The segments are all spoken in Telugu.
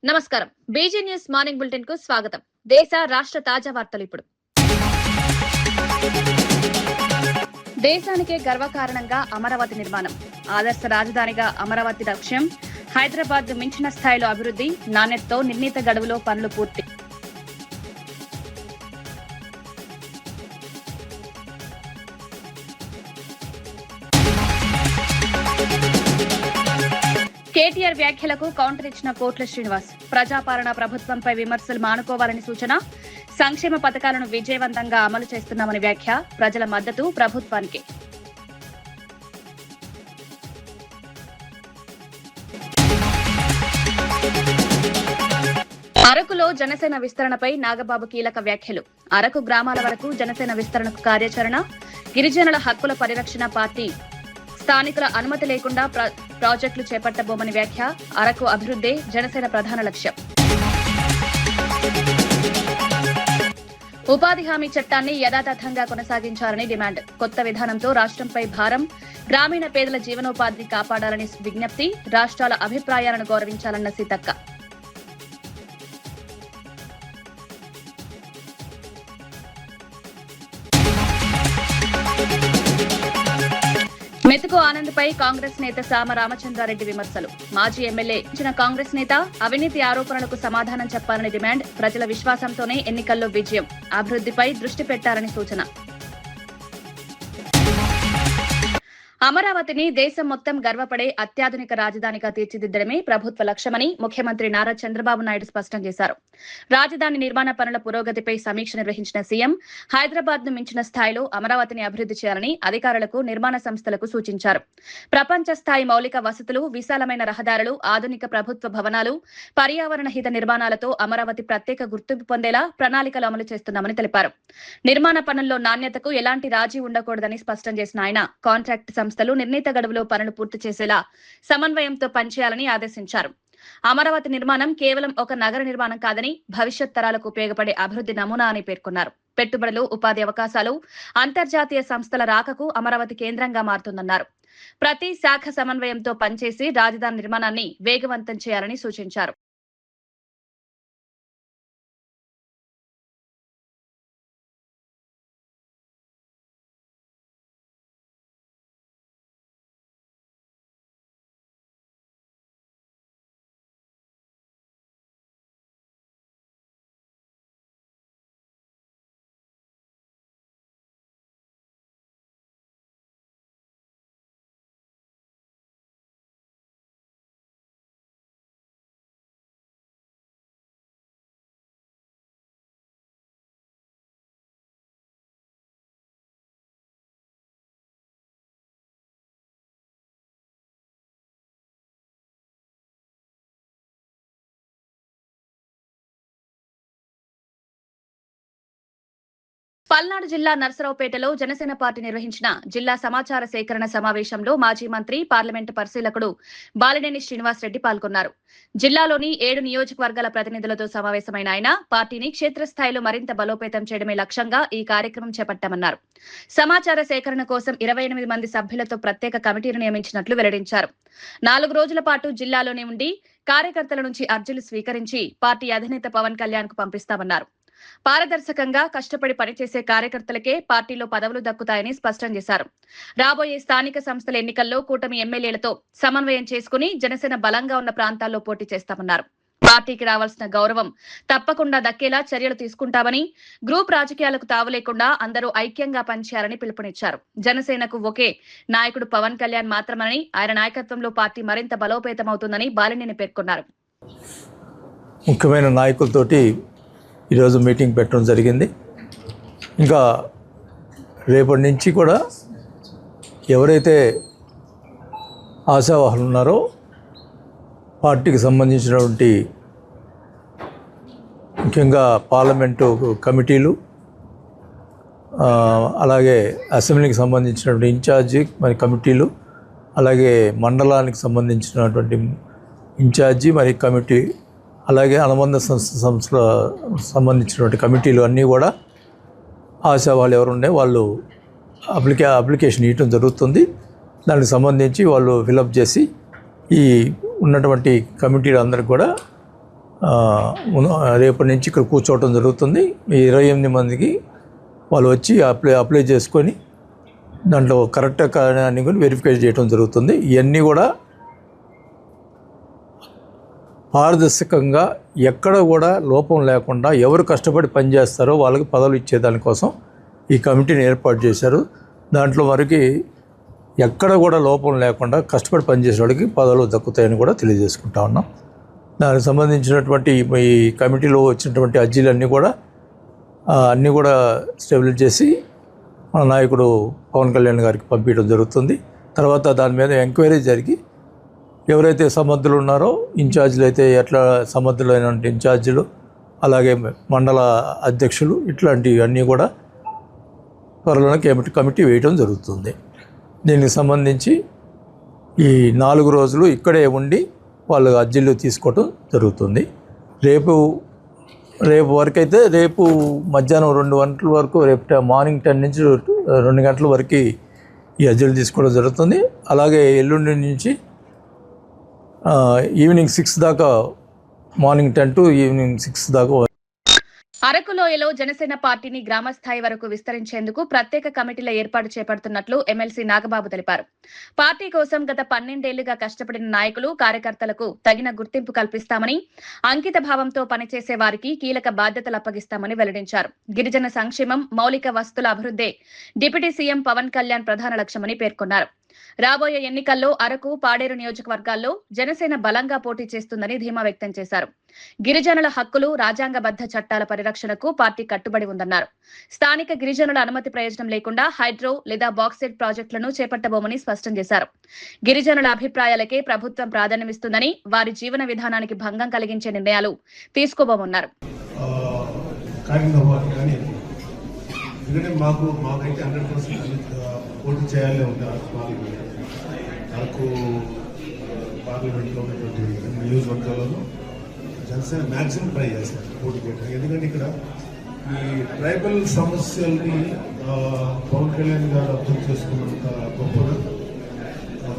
నమస్కారం. బీజీ న్యూస్ మార్నింగ్ బులెటిన్ కు స్వాగతం. దేశ రాష్ట్ర తాజా వార్తలు ఇప్పుడు. దేశానికే గర్వకారణంగా అమరావతి నిర్మాణం. ఆదర్శ రాజధానిగా అమరావతి లక్ష్యం. హైదరాబాద్ మించిన స్థాయిలో అభివృద్ధి, నాణ్యతతో నిర్ణీత గడువులో పనులు పూర్తి. కేటీఆర్ వ్యాఖ్యలకు కౌంటర్ ఇచ్చిన కోట్ల శ్రీనివాస్. ప్రజాపాలన ప్రభుత్వంపై విమర్శలు మానుకోవాలని సూచన. సంక్షేమ పథకాలను విజయవంతంగా అమలు చేస్తున్నామని వ్యాఖ్య. ప్రజల మద్దతు ప్రభుత్వానికి. అరకులో జనసేన విస్తరణపై నాగబాబు కీలక వ్యాఖ్యలు. అరకు గ్రామాల వరకు జనసేన విస్తరణకు కార్యాచరణ. గిరిజనుల హక్కుల పరిరక్షణ పార్టీ స్థానికుల అనుమతి లేకుండా ప్రాజెక్టులు చేపట్టబోమని వ్యాఖ్య. అరకు అభివృద్ధి జనసేన ప్రధాన లక్ష్యం. ఉపాధి హామీ చట్టాన్ని యథాతథంగా కొనసాగించాలని డిమాండ్. కొత్త విధానంతో రాష్ట్రంపై భారం. గ్రామీణ పేదల జీవనోపాధిని కాపాడాలని విజ్ఞప్తి. రాష్ట్రాల అభిప్రాయాలను గౌరవించాలన్న సీతక్క. మెతుకు ఆనంద్పై కాంగ్రెస్ నేత సామ రామచంద్రారెడ్డి విమర్శలు. మాజీ ఎమ్మెల్యే ఇచ్చిన కాంగ్రెస్ నేత అవినీతి ఆరోపణలకు సమాధానం చెప్పాలని డిమాండ్. ప్రజల విశ్వాసంతోనే ఎన్నికల్లో విజయం. అభివృద్ధిపై దృష్టి పెట్టాలని సూచన. అమరావతిని దేశం మొత్తం గర్వపడే అత్యాధునిక రాజధానిగా తీర్చిదిద్దడమే ప్రభుత్వ లక్ష్యమని ముఖ్యమంత్రి నారా చంద్రబాబు నాయుడు స్పష్టం చేశారు. రాజధాని నిర్మాణ పనుల పురోగతిపై సమీక్ష నిర్వహించిన సీఎం హైదరాబాద్ ను మించిన స్థాయిలో అమరావతిని అభివృద్ధి చేయాలని అధికారులకు, నిర్మాణ సంస్థలకు సూచించారు. ప్రపంచ స్థాయి మౌలిక వసతులు, విశాలమైన రహదారులు, ఆధునిక ప్రభుత్వ భవనాలు, పర్యావరణ హిత నిర్మాణాలతో అమరావతి ప్రత్యేక గుర్తింపు పొందేలా ప్రణాళికలు అమలు చేస్తున్నామని తెలిపారు. నిర్మాణ పనుల్లో నాణ్యతకు ఎలాంటి రాజీ ఉండకూడదని స్పష్టం చేసిన ఆయన కాంట్రాక్ట్ సంస్థలు నిర్ణీత గడువులో పనులు పూర్తి చేసేలా సమన్వయంతో పనిచేయాలని ఆదేశించారు. అమరావతి నిర్మాణం కేవలం ఒక నగర నిర్మాణం కాదని, భవిష్యత్ తరాలకు ఉపయోగపడే అభివృద్ధి నమూనా అని పేర్కొన్నారు. పెట్టుబడులు, ఉపాధి అవకాశాలు, అంతర్జాతీయ సంస్థల రాకకు అమరావతి కేంద్రంగా మారుతుందన్నారు. ప్రతి శాఖ సమన్వయంతో పనిచేసి రాజధాని నిర్మాణాన్ని వేగవంతం చేయాలని సూచించారు. పల్నాడు జిల్లా నర్సరావుపేటలో జనసేన పార్టీ నిర్వహించిన జిల్లా సమాచార సేకరణ సమావేశంలో మాజీ మంత్రి, పార్లమెంటు పరిశీలకుడు బాలినేని శ్రీనివాసరెడ్డి పాల్గొన్నారు. జిల్లాలోని 7 నియోజకవర్గాల ప్రతినిధులతో సమావేశమైన ఆయన పార్టీని క్షేత్రస్థాయిలో మరింత బలోపేతం చేయడమే లక్ష్యంగా ఈ కార్యక్రమం చేపట్టామన్నారు. సమాచార సేకరణ కోసం 28 మంది సభ్యులతో ప్రత్యేక కమిటీని నియమించినట్లు వెల్లడించారు. 4 రోజుల పాటు జిల్లాలోనే ఉండి కార్యకర్తల నుంచి అర్జీలు స్వీకరించి పార్టీ అధినేత పవన్ కళ్యాణ్ కు పంపిస్తామన్నారు. పారదర్శకంగా కష్టపడి పనిచేసే కార్యకర్తలకే పార్టీలో పదవులు దక్కుతాయని స్పష్టం చేశారు. రాబోయే స్థానిక సంస్థల ఎన్నికల్లో కూటమి ఎమ్మెల్యేలతో సమన్వయం చేసుకుని జనసేన బలంగా ఉన్న ప్రాంతాల్లో పోటీ చేస్తామన్నారు. పార్టీకి రావాల్సిన గౌరవం తప్పకుండా దక్కేలా చర్యలు తీసుకుంటామని, గ్రూప్ రాజకీయాలకు తావు లేకుండా అందరూ ఐక్యంగా పనిచేయాలని పిలుపునిచ్చారు. జనసేనకు ఒకే నాయకుడు పవన్ కళ్యాణ్ మాత్రమని, ఆయన నాయకత్వంలో పార్టీ మరింత బలోపేతమవుతుందని బాలినేని పేర్కొన్నారు. ముఖ్యమైన నాయకులతోటి ఈరోజు మీటింగ్ పెట్టడం జరిగింది. ఇంకా రేపటి నుంచి కూడా ఎవరైతే ఆశావాహులు ఉన్నారో పార్టీకి సంబంధించినటువంటి ముఖ్యంగా పార్లమెంటు కమిటీలు, అలాగే అసెంబ్లీకి సంబంధించినటువంటి ఇన్ఛార్జి మరి కమిటీలు, అలాగే మండలానికి సంబంధించినటువంటి ఇన్ఛార్జి మరి కమిటీ, అలాగే అనుబంధ సంస్థల సంబంధించినటువంటి కమిటీలు అన్నీ కూడా ఆశావాళ్ళు ఎవరుండే వాళ్ళు అప్లికేషన్ ఇవ్వడం జరుగుతుంది. దానికి సంబంధించి వాళ్ళు ఫిలప్ చేసి ఈ ఉన్నటువంటి కమిటీలు అందరికి కూడా రేపటి నుంచి ఇక్కడ కూర్చోవటం జరుగుతుంది. ఈ 28 మందికి వాళ్ళు వచ్చి అప్లై చేసుకొని దాంట్లో కరెక్ట్ అని కూడా వెరిఫై చేయడం జరుగుతుంది. ఇవన్నీ కూడా పారదర్శకంగా ఎక్కడ కూడా లోపం లేకుండా ఎవరు కష్టపడి పనిచేస్తారో వాళ్ళకి పదవులు ఇచ్చేదానికోసం ఈ కమిటీని ఏర్పాటు చేశారు. దాంట్లో వరకు ఎక్కడ కూడా లోపం లేకుండా కష్టపడి పనిచేసే వాళ్ళకి పదవులు దక్కుతాయని కూడా తెలియజేసుకుంటా ఉన్నాం. దానికి సంబంధించినటువంటి ఈ కమిటీలో వచ్చినటువంటి అర్జీలన్నీ కూడా అన్నీ కూడా స్టెబిలైజ్ చేసి మన నాయకుడు పవన్ కళ్యాణ్ గారికి పంపించడం జరుగుతుంది. తర్వాత దాని మీద ఎంక్వైరీ జరిగి ఎవరైతే సమర్థులు ఉన్నారో ఇన్ఛార్జీలు అయితే ఎట్లా సమర్థులైన ఇన్ఛార్జీలు అలాగే మండల అధ్యక్షులు ఇట్లాంటివన్నీ కూడా త్వరలోనే కమిటీ వేయడం జరుగుతుంది. దీనికి సంబంధించి ఈ 4 రోజులు ఇక్కడే ఉండి వాళ్ళు అర్జీలు తీసుకోవటం జరుగుతుంది. రేపు వరకు అయితే రేపు మధ్యాహ్నం 2 గంటల వరకు రేపు మార్నింగ్ 10 నుంచి 2 గంటల వరకు ఈ అర్జీలు తీసుకోవడం జరుగుతుంది. అలాగే ఎల్లుండి నుంచి ఈవినింగ్ 6 దాకా, మార్నింగ్ 10 టు ఈవినింగ్ 6 దాకా. అరకులోయలో జనసేన పార్టీని గ్రామస్థాయి వరకు విస్తరించేందుకు ప్రత్యేక కమిటీల ఏర్పాటు చేపడుతున్నట్లు ఎమ్మెల్సీ నాగబాబు తెలిపారు. పార్టీ కోసం గత 12 ఏళ్లుగా కష్టపడిన నాయకులు, కార్యకర్తలకు తగిన గుర్తింపు కల్పిస్తామని, అంకిత భావంతో పనిచేసే వారికి కీలక బాధ్యతలు అప్పగిస్తామని వెల్లడించారు. గిరిజన సంక్షేమం, మౌలిక వసతుల అభివృద్ధే డిప్యూటీ సీఎం పవన్ కళ్యాణ్ ప్రధాన లక్ష్యమని పేర్కొన్నారు. రాబోయే ఎన్నికల్లో అరకు, పాడేరు నియోజకవర్గాల్లో జనసేన బలంగా పోటీ చేస్తుందని ధీమా వ్యక్తం చేశారు. గిరిజనుల హక్కులు, రాజ్యాంగబద్ధ చట్టాల పరిరక్షణకు పార్టీ కట్టుబడి ఉందన్నారు. స్థానిక గిరిజనుల అనుమతి ప్రయోజనం లేకుండా హైడ్రో లేదా బాక్సైట్ ప్రాజెక్టులను చేపట్టబోమని స్పష్టం చేశారు. గిరిజనుల అభిప్రాయాలకే ప్రభుత్వం ప్రాధాన్యమిస్తుందని, వారి జీవన విధానానికి భంగం కలిగించే నిర్ణయాలు తీసుకోబోమన్నారు. ఎందుకంటే మాకైతే 100% పోటీ చేయాలనే ఉంది. అరకు పార్లమెంట్లో ఉన్నటువంటి నియోజకవర్గాలలో జనసేన మ్యాక్సిమం ట్రై చేస్తారు పోటీ చేయడానికి. ఎందుకంటే ఇక్కడ ఈ ట్రైబల్ సమస్యల్ని పవన్ కళ్యాణ్ గారు అర్థం చేసుకున్నంత గొప్పగా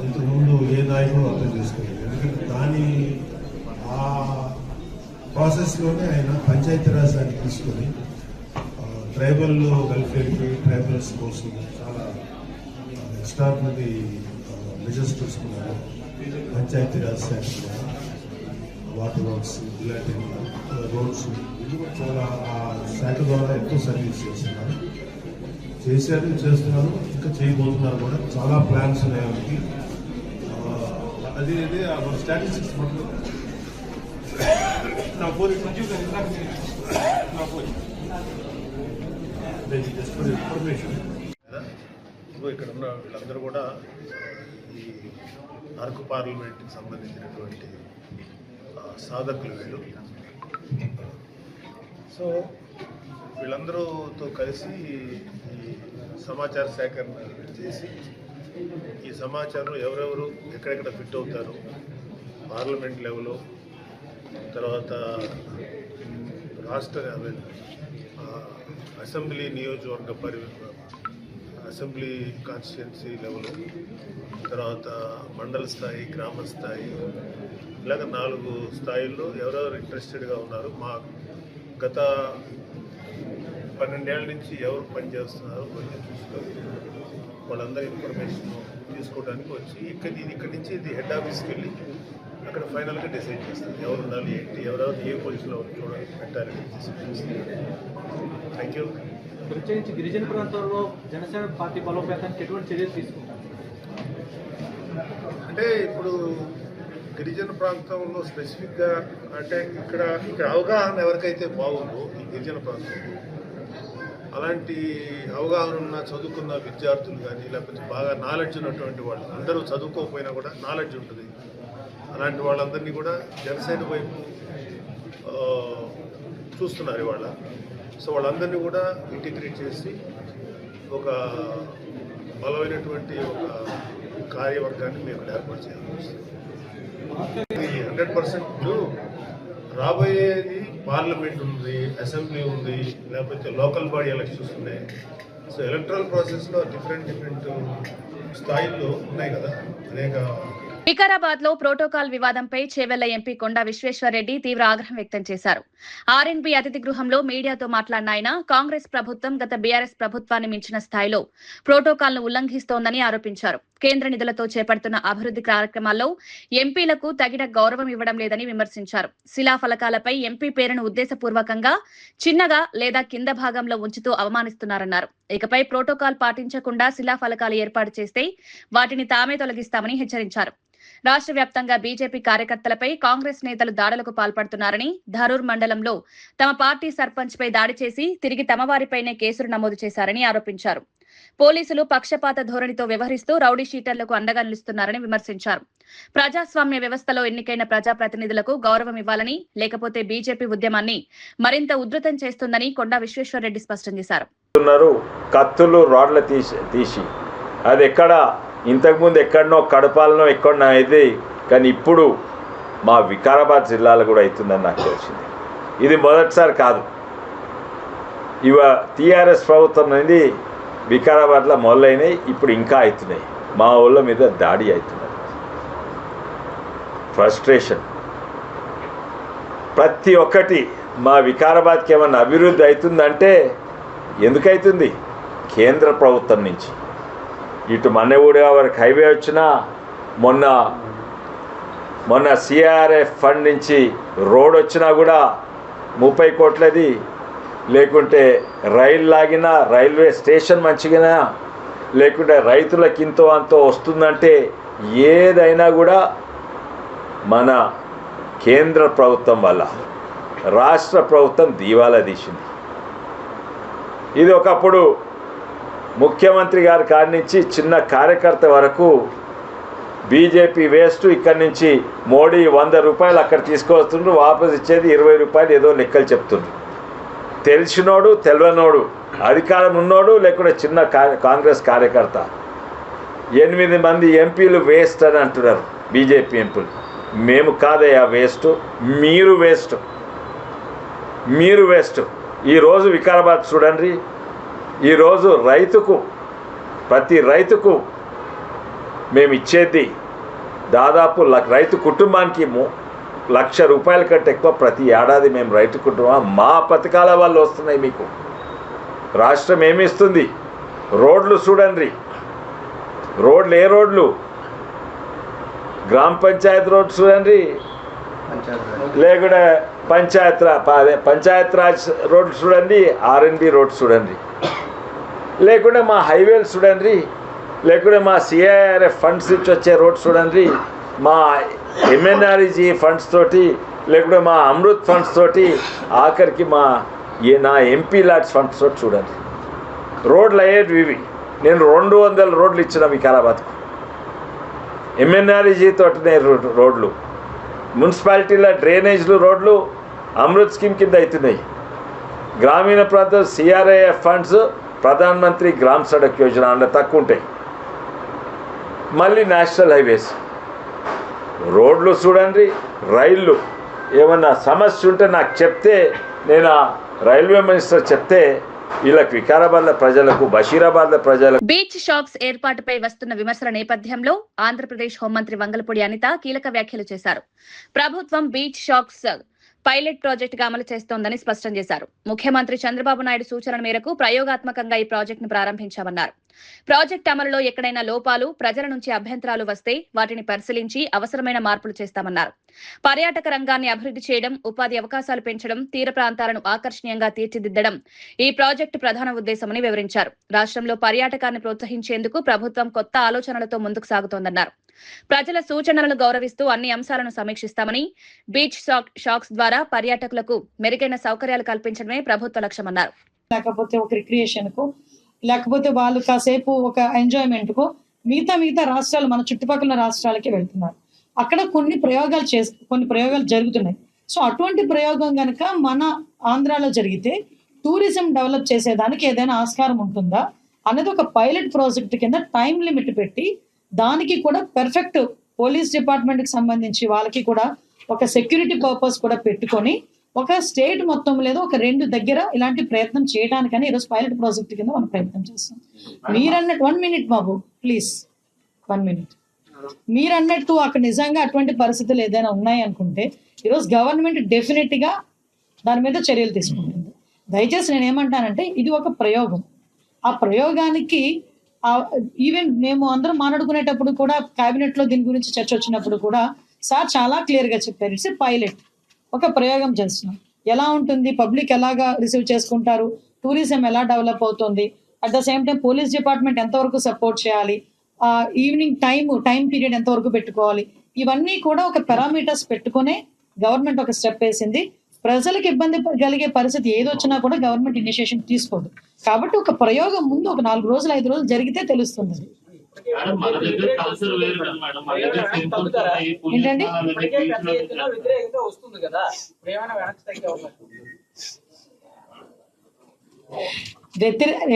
ఇంతకుముందు ఏ నాయకుడు అర్థం చేసుకోలేదు. ఎందుకంటే దాని ఆ ప్రాసెస్లోనే ఆయన పంచాయతీరాజ్ దాన్ని తీసుకొని ట్రైబల్ వెల్ఫేర్కి, ట్రైబల్స్ కోసం చాలా ఎక్స్ట్రాడినరీ మెజర్స్ తీసుకున్నారు. పంచాయతీరాజ్ శాఖ, వాటర్ వర్క్స్, ఇలాంటి రోడ్స్ చాలా ఆ శాఖ ద్వారా ఎంతో సర్వీస్ చేస్తున్నారు, ఇంకా చేయబోతున్నారు కూడా. చాలా ప్లాన్స్ ఉన్నాయి వాళ్ళకి. అదే స్టాటిస్టిక్స్ మటుకు నా పోలీస్ ఇన్ఫర్మేషన్ ఇక్కడ ఉన్న వీళ్ళందరూ కూడా ఈ అరకు పార్లమెంట్కి సంబంధించినటువంటి సాధకులు వీళ్ళు. సో వీళ్ళందరూతో కలిసి ఈ సమాచార సేకరణ చేసి ఈ సమాచారం ఎవరెవరు ఎక్కడెక్కడ ఫిట్ అవుతారు, పార్లమెంట్ లెవెల్లో, తర్వాత రాష్ట్ర అసెంబ్లీ నియోజకవర్గ అసెంబ్లీ కాన్స్టిట్యున్సీ లెవెల్, తర్వాత మండల స్థాయి, గ్రామ స్థాయి, ఇలాగ 4 స్థాయిల్లో ఎవరెవరు ఇంట్రెస్టెడ్గా ఉన్నారు, మా గత 12 ఏళ్ళ నుంచి ఎవరు పనిచేస్తున్నారు కొంచెం చూసుకొని వాళ్ళందరూ ఇన్ఫర్మేషన్ తీసుకోవడానికి వచ్చి ఇక్కడి నుంచి ఇది హెడ్ ఆఫీస్కి వెళ్ళి అక్కడ ఫైనల్గా డిసైడ్ చేస్తారు ఎవరు ఉండాలి, ఏంటి, ఎవరెవరు ఏ పొజిషన్లో చూడాలి, పెట్టాలి. Thank you. ప్రత్యేకించి గిరిజన ప్రాంతాల్లో జనసేన పార్టీ బలోపేతానికి ఎటువంటి చర్యలు తీసుకుంటారు? అంటే ఇప్పుడు గిరిజన ప్రాంతంలో స్పెసిఫిక్గా అంటే ఇక్కడ అవగాహన ఎవరికైతే బాగుందో ఈ గిరిజన ప్రాంతంలో, అలాంటి అవగాహన ఉన్న చదువుకున్న విద్యార్థులు కానీ లేకపోతే బాగా నాలెడ్జ్ ఉన్నటువంటి వాళ్ళు, అందరూ చదువుకోకపోయినా కూడా నాలెడ్జ్ ఉంటుంది, అలాంటి వాళ్ళందరినీ కూడా జనసేన వైపు చూస్తున్నారు ఇవాళ. సో వాళ్ళందరినీ కూడా ఇంటిగ్రేట్ చేసి ఒక బలమైనటువంటి ఒక కార్యవర్గాన్ని మేము ఏర్పాటు చేయాలి. 100% రాబోయేది పార్లమెంట్ ఉంది, అసెంబ్లీ ఉంది, లేకపోతే లోకల్ బాడీ ఎలక్షన్స్ ఉన్నాయి. సో ఎలక్ట్రల్ ప్రాసెస్లో డిఫరెంట్ స్థాయిల్లో ఉన్నాయి కదా, అనేక వికారాబాద్ లో ప్రోటోకాల్ వివాదంపై చేవెళ్ల ఎంపీ కొండా విశ్వేశ్వరరెడ్డి తీవ్ర ఆగ్రహం వ్యక్తం చేశారు. ఆర్ఎన్బి అతిథి గృహంలో మీడియాతో మాట్లాడిన ఆయన కాంగ్రెస్ ప్రభుత్వం గత బీఆర్ఎస్ ప్రభుత్వాన్ని మించిన స్థాయిలో ప్రోటోకాల్ ను ఉల్లంఘిస్తోందని ఆరోపించారు. కేంద్ర నిధులతో చేపడుతున్న అభివృద్ధి కార్యక్రమాల్లో ఎంపీలకు తగిన గౌరవం ఇవ్వడం లేదని విమర్శించారు. శిలాఫలకాలపై ఎంపీ పేరును ఉద్దేశపూర్వకంగా చిన్నగా లేదా కింద భాగంలో ఉంచుతూ అవమానిస్తున్నారన్నారు. ఇకపై ప్రోటోకాల్ పాటించకుండా శిలాఫలకాలు ఏర్పాటు చేస్తే వాటిని తామే తొలగిస్తామని హెచ్చరించారు. రాష్ట్ర వ్యాప్తంగా బీజేపీ కార్యకర్తలపై కాంగ్రెస్ నేతలు దాడులకు పాల్పడుతున్నారని, ధరూర్ మండలంలో తమ పార్టీ సర్పంచ్ పై దాడి చేసి తిరిగి తమ వారిపైనే కేసులు నమోదు చేశారని ఆరోపించారు. పోలీసులు పక్షపాత ధోరణితో వ్యవహరిస్తూ రౌడీ షీటర్లకు అండగా నిలుస్తున్నారని విమర్శించారు. ప్రజాస్వామ్య వ్యవస్థలో ఎన్నికైన ప్రజాప్రతినిధులకు గౌరవం ఇవ్వాలని, లేకపోతే బీజేపీ ఉద్యమాన్ని మరింత ఉధృతం చేస్తుందని కొండా విశ్వేశ్వరరెడ్డి స్పష్టం చేశారు. కత్తులు రాడ్ల తీసి అది ఎక్కడ ఇంతకుముందు ఎక్కడనో కడపాలనో ఎక్కడనో అయితే, కానీ ఇప్పుడు మా వికారాబాద్ జిల్లాలో కూడా అవుతుందని నాకు తెలిసింది. ఇది మొదటిసారి కాదు. టీఆర్ఎస్ ప్రభుత్వం అనేది వికారాబాద్లో మొదలైనవి, ఇప్పుడు ఇంకా అవుతున్నాయి. మా ఊళ్ళ మీద దాడి అవుతున్నది. ఫ్రస్ట్రేషన్ ప్రతి ఒక్కటి. మా వికారాబాద్కి ఏమన్నా అభివృద్ధి అవుతుందంటే ఎందుకవుతుంది? కేంద్ర ప్రభుత్వం నుంచి. ఇటు మన్నెగూడెం వరకు హైవే వచ్చినా, మొన్న సిఆర్ఎఫ్ ఫండ్ నుంచి రోడ్ వచ్చినా కూడా 30 కోట్లది, లేకుంటే రైలు లాగినా, రైల్వే స్టేషన్ మంచిగా, లేకుంటే రైతులకు ఇంతో అంతో వస్తుందంటే ఏదైనా కూడా మన కేంద్ర ప్రభుత్వం వల్ల రాష్ట్ర ప్రభుత్వం దివాలా తీసింది. ఇది ఒకప్పుడు ముఖ్యమంత్రి గారి కాడి నుంచి చిన్న కార్యకర్త వరకు బీజేపీ వేస్ట్. ఇక్కడి నుంచి మోడీ 100 రూపాయలు అక్కడ తీసుకొస్తుండ్రు, వాపసు ఇచ్చేది 20 రూపాయలు ఏదో లెక్కలు చెప్తుండ్రు. తెలిసినోడు తెలియనోడు, అధికారం ఉన్నోడు లేకుంటే చిన్న కాంగ్రెస్ కార్యకర్త 8 మంది ఎంపీలు వేస్ట్ అని అంటున్నారు. బీజేపీ ఎంపీలు మేము కాదయ్యా వేస్ట్, మీరు వేస్ట్, మీరు వేస్ట్. ఈరోజు వికారాబాద్ చూడండి. ఈరోజు ప్రతి రైతుకు మేము ఇచ్చేది దాదాపు రైతు కుటుంబానికి 1,00,000 రూపాయల కంటే ఎక్కువ ప్రతి ఏడాది మేము రైతు కుటుంబం మా పథకాల వల్ల వస్తున్నాయి. మీకు రాష్ట్రం ఏమి ఇస్తుంది? రోడ్లు చూడండి. రోడ్లు ఏ రోడ్లు? గ్రామ పంచాయతీ రోడ్లు చూడండి, లేకుంటే పంచాయత్ రాజ్ రోడ్లు చూడండి, ఆర్ఎన్బి రోడ్లు చూడండి, లేకుంటే మా హైవేలు చూడండి, లేకుంటే మా సిఐఆర్ఎఫ్ ఫండ్స్ నుంచి వచ్చే రోడ్స్ చూడండి, మా ఎంఎన్ఆర్ఈజీ ఫండ్స్ తోటి, లేకుంటే మా అమృత్ ఫండ్స్ తోటి, ఆఖరికి నా ఎంపీ లాట్స్ ఫండ్స్ తోటి చూడండి. రోడ్లు అయ్యేవి ఇవి. నేను 200 రోడ్లు ఇచ్చిన వికారాబాద్కు. ఎంఎన్ఆర్ఈజీ తోటినే రోడ్లు, మున్సిపాలిటీల డ్రైనేజ్లు రోడ్లు అమృత్ స్కీమ్ కింద అవుతున్నాయి. గ్రామీణ ప్రాంతం CRIF funds Pradhan Mantri gram Sadak Yojana అందులో తక్కువ ఉంటాయి. మళ్ళీ నేషనల్ హైవేస్ రోడ్లు చూడండి. రైళ్ళు ఏమన్నా సమస్య ఉంటే నాకు చెప్తే, నేను రైల్వే మినిస్టర్ చెప్తే వీళ్ళకి వికారాబాద్ల ప్రజలకు, బషీరాబాద్ల ప్రజలకు. బీచ్ షాక్స్ ఏర్పాటుపై వస్తున్న విమర్శల నేపథ్యంలో ఆంధ్రప్రదేశ్ హోంమంత్రి వంగలపూడి అనిత కీలక వ్యాఖ్యలు చేశారు. ప్రభుత్వం బీచ్ షాక్స్ పైలట్ ప్రాజెక్టుగా అమలు చేస్తోందని స్పష్టం చేశారు. ముఖ్యమంత్రి చంద్రబాబు నాయుడు సూచనల మేరకు ప్రయోగాత్మకంగా ఈ ప్రాజెక్టును ప్రారంభించామన్నారు. ప్రాజెక్టు అమలులో ఎక్కడైనా లోపాలు, ప్రజల నుంచి అభ్యంతరాలు వస్తే వాటిని పరిశీలించి అవసరమైన మార్పులు చేస్తామన్నారు. పర్యాటక రంగాన్ని అభివృద్ధి చేయడం, ఉపాధి అవకాశాలు పెంచడం, తీర ప్రాంతాలను ఆకర్షణీయంగా తీర్చిదిద్దడం ఈ ప్రాజెక్టు ప్రధాన ఉద్దేశమని వివరించారు. రాష్ట్రంలో పర్యాటకాన్ని ప్రోత్సహించేందుకు ప్రభుత్వం కొత్త ఆలోచనలతో ముందుకు సాగుతోందన్నారు. ప్రజల సూచనలను గౌరవిస్తూ అన్ని అంశాలను సమీక్షిస్తామని, బీచ్ షాక్స్ ద్వారా పర్యాటకులకు మెరుగైన సౌకర్యాలు కల్పించడమే ప్రభుత్వ లక్ష్యమన్నారు. లేకపోతే ఒక రిక్రియేషన్ కు, లేకపోతే వాళ్ళు కాసేపు ఒక ఎంజాయ్మెంట్ కు మిగతా రాష్ట్రాలు, మన చుట్టుపక్కల రాష్ట్రాలకి వెళ్తున్నారు. అక్కడ కొన్ని ప్రయోగాలు జరుగుతున్నాయి. సో అటువంటి ప్రయోగం కనుక మన ఆంధ్రాలో జరిగితే టూరిజం డెవలప్ చేసేదానికి ఏదైనా ఆస్కారం ఉంటుందా అనేది ఒక పైలట్ ప్రాజెక్ట్ కింద టైం లిమిట్ పెట్టి, దానికి కూడా పర్ఫెక్ట్ పోలీస్ డిపార్ట్మెంట్ కి సంబంధించి వాళ్ళకి కూడా ఒక సెక్యూరిటీ పర్పస్ కూడా పెట్టుకొని ఒక స్టేట్ మొత్తం లేదా ఒక 2 దగ్గర ఇలాంటి ప్రయత్నం చేయడానికని ఈరోజు పైలట్ ప్రాజెక్ట్ కింద మనం ప్రయత్నం చేస్తాం. మీరన్నట్టు 1 minute బాబు ప్లీజ్, 1 minute. మీరు అన్నట్టు అక్కడ నిజంగా అటువంటి పరిస్థితులు ఏదైనా ఉన్నాయి అనుకుంటే ఈరోజు గవర్నమెంట్ డెఫినెట్గా దాని మీద చర్యలు తీసుకుంటుంది. దయచేసి నేను ఏమంటానంటే ఇది ఒక ప్రయోగం. ఆ ప్రయోగానికి ఈవెన్ మేము అందరం మాట్లాడుకునేటప్పుడు కూడా కేబినెట్లో దీని గురించి చర్చ వచ్చినప్పుడు కూడా సార్ చాలా క్లియర్గా చెప్పారు, ఇట్స్ ఏ పైలట్, ఒక ప్రయోగం చేస్తున్నాం. ఎలా ఉంటుంది, పబ్లిక్ ఎలాగా రిసీవ్ చేసుకుంటారు, టూరిజం ఎలా డెవలప్ అవుతుంది, at the same time police department ఎంతవరకు సపోర్ట్ చేయాలి, ఈవినింగ్ టైం పీరియడ్ ఎంతవరకు పెట్టుకోవాలి, ఇవన్నీ కూడా ఒక పారామీటర్స్ పెట్టుకునే గవర్నమెంట్ ఒక స్టెప్ వేసింది. ప్రజలకు ఇబ్బంది కలిగే పరిస్థితి ఏదొచ్చినా కూడా గవర్నమెంట్ ఇనిషియేషన్ తీసుకోదు. కాబట్టి ఒక ప్రయోగం ముందు ఒక 4 రోజులు 5 రోజులు జరిగితే తెలుస్తుంది. ఏంటండి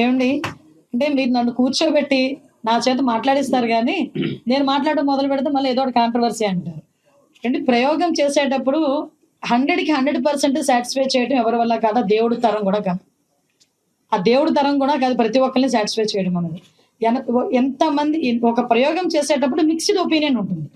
ఏమండి అంటే మీరు నన్ను కూర్చోబెట్టి నా చేత మాట్లాడిస్తారు కానీ నేను మాట్లాడడం మొదలు పెడితే మళ్ళీ ఏదో ఒక కాంట్రవర్సీ అంటారు. అంటే ప్రయోగం చేసేటప్పుడు 100కి 100% సాటిస్ఫై చేయడం ఎవరి వల్ల కాదు, దేవుడి తరం కూడా కాదు. ఆ దేవుడి తరం కూడా కాదు ప్రతి ఒక్కరిని సాటిస్ఫై చేయడం అనేది. ఎంతమంది ఒక ప్రయోగం చేసేటప్పుడు మిక్స్డ్ ఒపీనియన్ ఉంటుంది.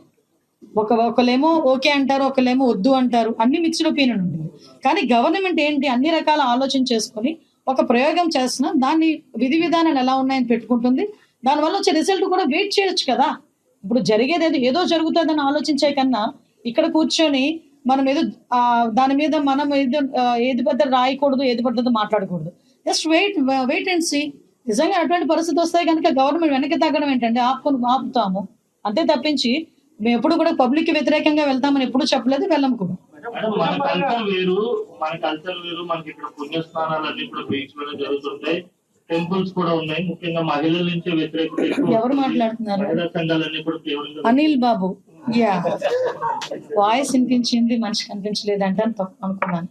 ఒకళ్ళేమో ఓకే అంటారు, ఒకళ్ళేమో వద్దు అంటారు, అన్ని మిక్స్డ్ ఒపీనియన్ ఉంటుంది. కానీ గవర్నమెంట్ ఏంటి అన్ని రకాల ఆలోచన చేసుకొని ఒక ప్రయోగం చేస్తున్నా దాన్ని విధి విధానాలు ఎలా ఉన్నాయని పెట్టుకుంటుంది. దానివల్ల వచ్చే రిజల్ట్ కూడా వెయిట్ చేయొచ్చు కదా. ఇప్పుడు జరిగేది ఏదో జరుగుతుందని ఆలోచించే కన్నా ఇక్కడ కూర్చొని మనం ఏదో దాని మీద మనం ఏది పెద్ద రాయకూడదు, ఏది పెద్దదో మాట్లాడకూడదు. Just wait and see. నిజంగా అటువంటి పరిస్థితి వస్తాయి కనుక గవర్నమెంట్ వెనక్కి తగ్గడం ఏంటంటే ఆపుతాము అంతే తప్పించి మేము ఎప్పుడు కూడా పబ్లిక్ కి వ్యతిరేకంగా వెళ్తామని ఎప్పుడు చెప్పలేదు, వెళ్ళం కూడా. మన కల్చర్ వేరు, మనకి ఇక్కడ పుణ్యస్నానాలు అన్ని కూడా బీచ్ మీద జరుగుతుంటాయి, టెంపుల్స్ కూడా ఉన్నాయి. ముఖ్యంగా మహిళల నుంచి వ్యతిరేకత ఎవరు మాట్లాడుతున్నారు? సంఘాలన్నీ కూడా తీవ్రంగా. అనిల్ బాబు వాయిస్ వినిపించింది, మనిషికి అనిపించలేదు అంటే అనుకున్నాను.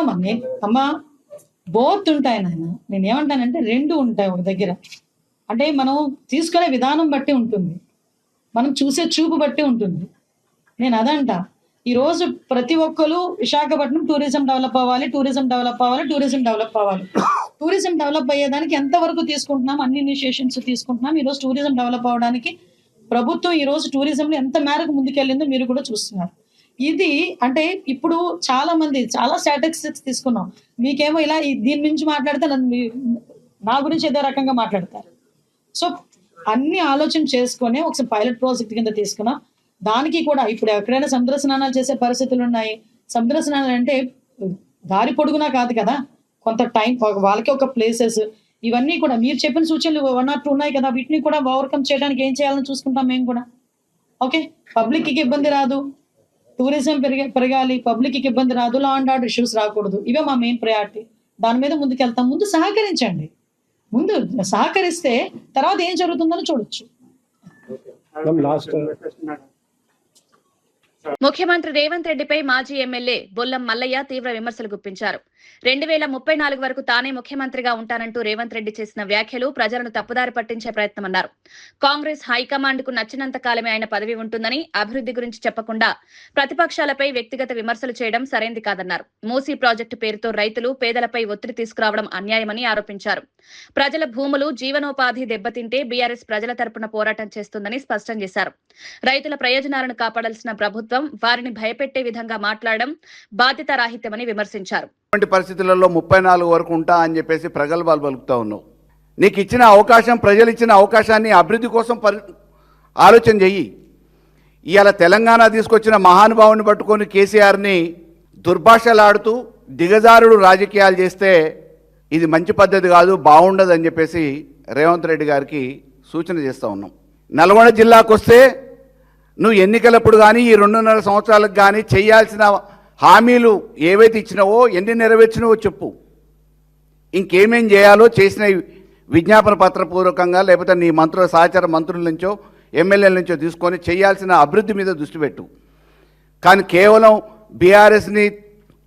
మమ్మీ అమ్మా బోత్ ఉంటాయి నాయన. నేను ఏమంటానంటే 2 ఉంటాయి ఒక దగ్గర. అంటే మనం తీసుకునే విధానం బట్టి ఉంటుంది, మనం చూసే చూపు బట్టి ఉంటుంది. నేను అదంట ఈరోజు ప్రతి ఒక్కరు విశాఖపట్నం టూరిజం డెవలప్ అవ్వాలి, టూరిజం డెవలప్ అయ్యేదానికి ఎంతవరకు తీసుకుంటున్నాం, అన్ని ఇనిషియేషన్స్ తీసుకుంటున్నాం. ఈరోజు టూరిజం డెవలప్ అవ్వడానికి ప్రభుత్వం ఈరోజు టూరిజంలో ఎంత మేరకు ముందుకెళ్ళిందో మీరు కూడా చూస్తున్నారు. ఇది అంటే ఇప్పుడు చాలా మంది చాలా స్టాటిస్టిక్స్ తీసుకున్నాం. మీకేమో ఇలా దీని నుంచి మాట్లాడితే నా గురించి ఏదో రకంగా మాట్లాడతారు. సో అన్ని ఆలోచన చేసుకొని ఒకసారి పైలట్ ప్రాజెక్ట్ కింద తీసుకున్నాం. దానికి కూడా ఇప్పుడు ఎక్కడైనా సముద్ర స్నానాలు చేసే పరిస్థితులు ఉన్నాయి. సముద్ర స్నానాలు అంటే దారి పొడుగునా కాదు కదా, కొంత టైం వాళ్ళకి ఒక ప్లేసెస్, ఇవన్నీ కూడా మీరు చెప్పిన సూచనలు 1 or 2 ఉన్నాయి కదా, వీటిని కూడా ఓవర్కమ్ చేయడానికి ఏం చేయాలని చూసుకుంటాం మేము కూడా. ఓకే, పబ్లిక్ కి ఇబ్బంది రాదు, టూరిజం పెరగాలి, పబ్లిక్ కి ఇబ్బంది రాదు, లా అండ్ ఆర్డర్ ఇష్యూస్ రాకూడదు, ఇవే మా మెయిన్ ప్రయారిటీ. దాని మీద ముందుకెళ్తాం. ముందు సహకరించండి, ముందు సహకరిస్తే తర్వాత ఏం జరుగుతుందని చూడొచ్చు. ముఖ్యమంత్రి రేవంత్ రెడ్డిపై మాజీ ఎమ్మెల్యే బొల్లం మల్లయ్య తీవ్ర విమర్శలు గుప్పించారు. 2034 వరకు తానే ముఖ్యమంత్రిగా ఉంటానంటూ రేవంత్ రెడ్డి చేసిన వ్యాఖ్యలు ప్రజలను తప్పుదారి పట్టించే ప్రయత్నమన్నారు. కాంగ్రెస్ హైకమాండ్ కు నచ్చినంత కాలమే ఆయన పదవి ఉంటుందని, అభివృద్ధి గురించి చెప్పకుండా ప్రతిపక్షాలపై వ్యక్తిగత విమర్శలు చేయడం సరైంది కాదన్నారు. మూసీ ప్రాజెక్టు పేరుతో రైతులు, పేదలపై ఒత్తిడి తీసుకురావడం అన్యాయమని ఆరోపించారు. ప్రజల భూములు, జీవనోపాధి దెబ్బతింటే బీఆర్ఎస్ ప్రజల తరపున పోరాటం చేస్తుందని స్పష్టం చేశారు. రైతుల ప్రయోజనాలను కాపాడాల్సిన ప్రభుత్వం వారిని భయపెట్టే విధంగా మాట్లాడడం బాధ్యతారాహిత్యమని విమర్శించారు. పరిస్థితులలో 34 వరకు ఉంటా అని చెప్పేసి ప్రగల్భాలు పలుకుతా ఉన్నావు. నీకు ఇచ్చిన అవకాశం, ప్రజలు ఇచ్చిన అవకాశాన్ని అభివృద్ధి కోసం ఆలోచన చెయ్యి. ఇవాళ తెలంగాణ తీసుకొచ్చిన మహానుభావుని పట్టుకొని కేసీఆర్ని దుర్భాషలాడుతూ దిగజారుడు రాజకీయాలు చేస్తే ఇది మంచి పద్ధతి కాదు, బాగుండదు అని చెప్పేసి రేవంత్ రెడ్డి గారికి సూచన చేస్తూ ఉన్నాం. నల్గొండ జిల్లాకు వస్తే నువ్వు ఎన్నికలప్పుడు కానీ ఈ 2.5 సంవత్సరాలకు కానీ చేయాల్సిన హామీలు ఏవైతే ఇచ్చినావో, ఎన్ని నెరవేర్చినావో చెప్పు. ఇంకేమేం చేయాలో చేసిన విజ్ఞాపన పత్రపూర్వకంగా లేకపోతే నీ సహచర మంత్రుల నుంచో ఎమ్మెల్యేల నుంచో తీసుకొని చేయాల్సిన అభివృద్ధి మీద దృష్టి పెట్టు. కానీ కేవలం బీఆర్ఎస్ని